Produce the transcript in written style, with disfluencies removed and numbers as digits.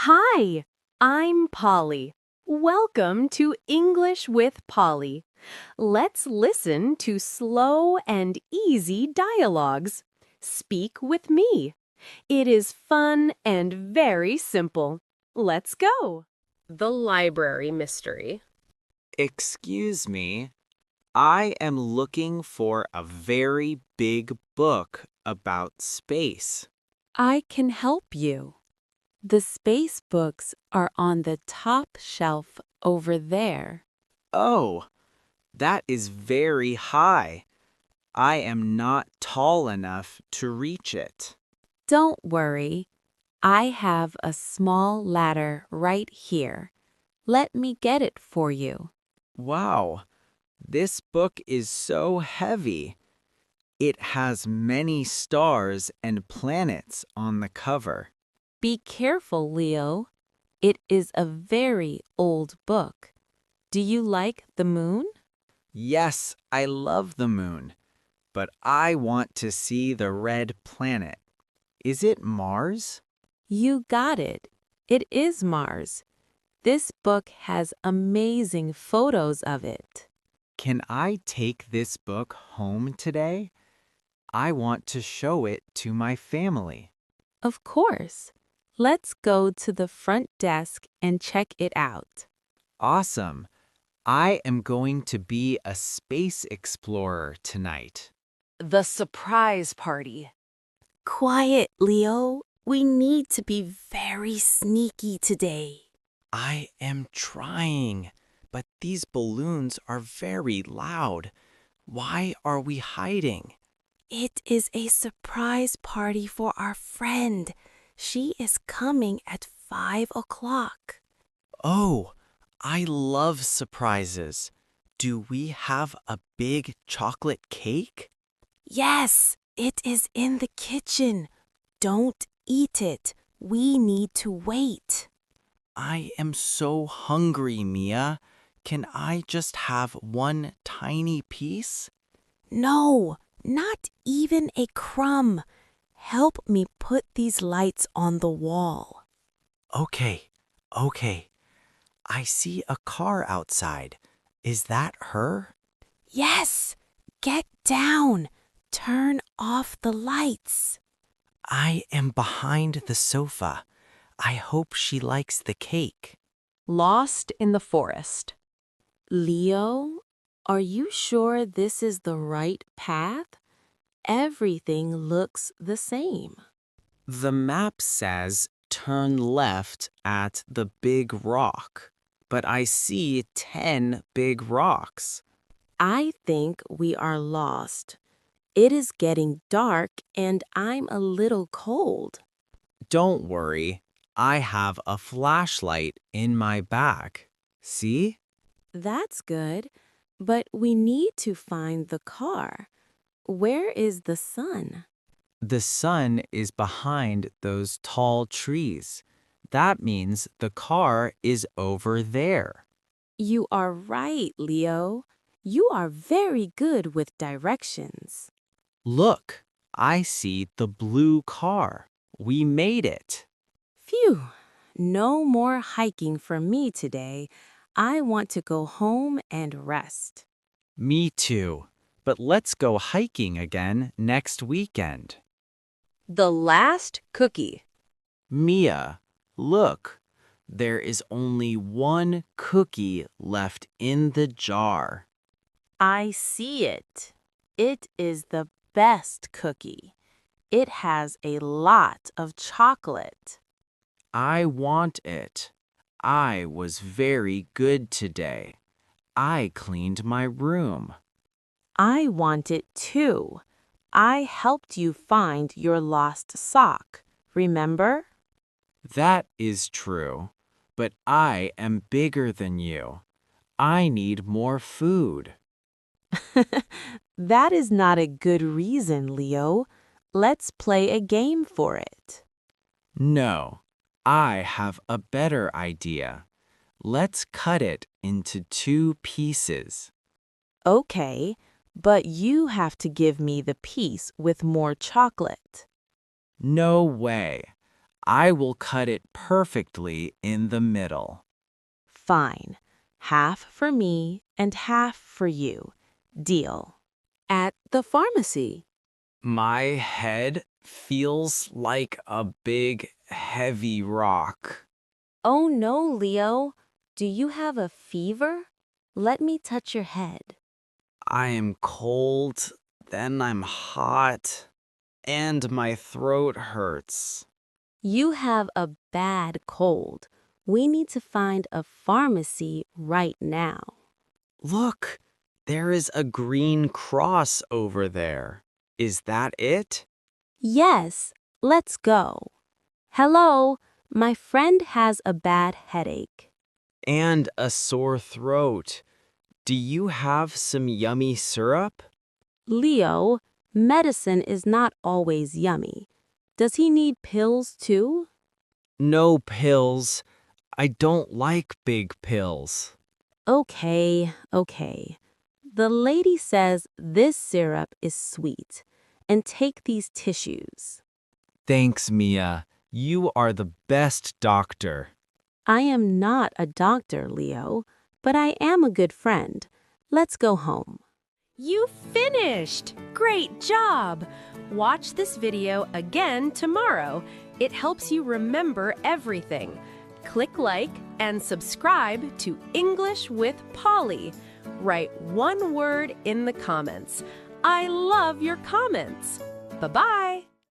Hi, I'm Polly. Welcome to English with Polly. Let's listen to slow and easy dialogues. Speak with me. It is fun and very simple. Let's go. The Library Mystery. Excuse me, I am looking for a very big book about space. I can help you. The space books are on the top shelf over there. Oh, that is very high. I am not tall enough to reach it. Don't worry. I have a small ladder right here. Let me get it for you. Wow, this book is so heavy. It has many stars and planets on the cover. Be careful, Leo. It is a very old book. Do you like the moon? Yes, I love the moon, but I want to see the red planet. Is it Mars? You got it. It is Mars. This book has amazing photos of it. Can I take this book home today? I want to show it to my family. Of course. Let's go to the front desk and check it out. Awesome. I am going to be a space explorer tonight. The Surprise Party. Quiet, Leo. We need to be very sneaky today. I am trying, but these balloons are very loud. Why are we hiding? It is a surprise party for our friend. She is coming at 5 o'clock. Oh, I love surprises. Do we have a big chocolate cake? Yes, it is in the kitchen. Don't eat it. We need to wait. I am so hungry, Mia. Can I just have one tiny piece? No, not even a crumb. Help me put these lights on the wall. Okay, okay. I see a car outside. Is that her? Yes, get down. Turn off the lights. I am behind the sofa. I hope she likes the cake. Lost in the Forest. Leo, are you sure this is the right path? Everything looks the same. The map says turn left at the big rock, but I see 10 big rocks. I think we are lost. It is getting dark and I'm a little cold. Don't worry, I have a flashlight in my bag. See? That's good, but we need to find the car. Where is the sun? The sun is behind those tall trees. That means the car is over there. You are right, Leo. You are very good with directions. Look, I see the blue car. We made it. Phew, no more hiking for me today. I want to go home and rest. Me too. But let's go hiking again next weekend. The Last Cookie. Mia, look. There is only one cookie left in the jar. I see it. It is the best cookie. It has a lot of chocolate. I want it. I was very good today. I cleaned my room. I want it too. I helped you find your lost sock, remember? That is true. But I am bigger than you. I need more food. That is not a good reason, Leo. Let's play a game for it. No, I have a better idea. Let's cut it into 2 pieces. Okay, but you have to give me the piece with more chocolate. No way. I will cut it perfectly in the middle. Fine. Half for me and half for you. Deal. At the pharmacy. My head feels like a big, heavy rock. Oh no, Leo. Do you have a fever? Let me touch your head. I am cold, then I'm hot, and my throat hurts. You have a bad cold. We need to find a pharmacy right now. Look, there is a green cross over there. Is that it? Yes, let's go. Hello, my friend has a bad headache. And a sore throat. Do you have some yummy syrup? Leo, medicine is not always yummy. Does he need pills too? No pills. I don't like big pills. Okay. The lady says this syrup is sweet. And take these tissues. Thanks, Mia. You are the best doctor. I am not a doctor, Leo, but I am a good friend. Let's go home. You finished! Great job! Watch this video again tomorrow. It helps you remember everything. Click like and subscribe to English with Polly. Write one word in the comments. I love your comments. Bye-bye!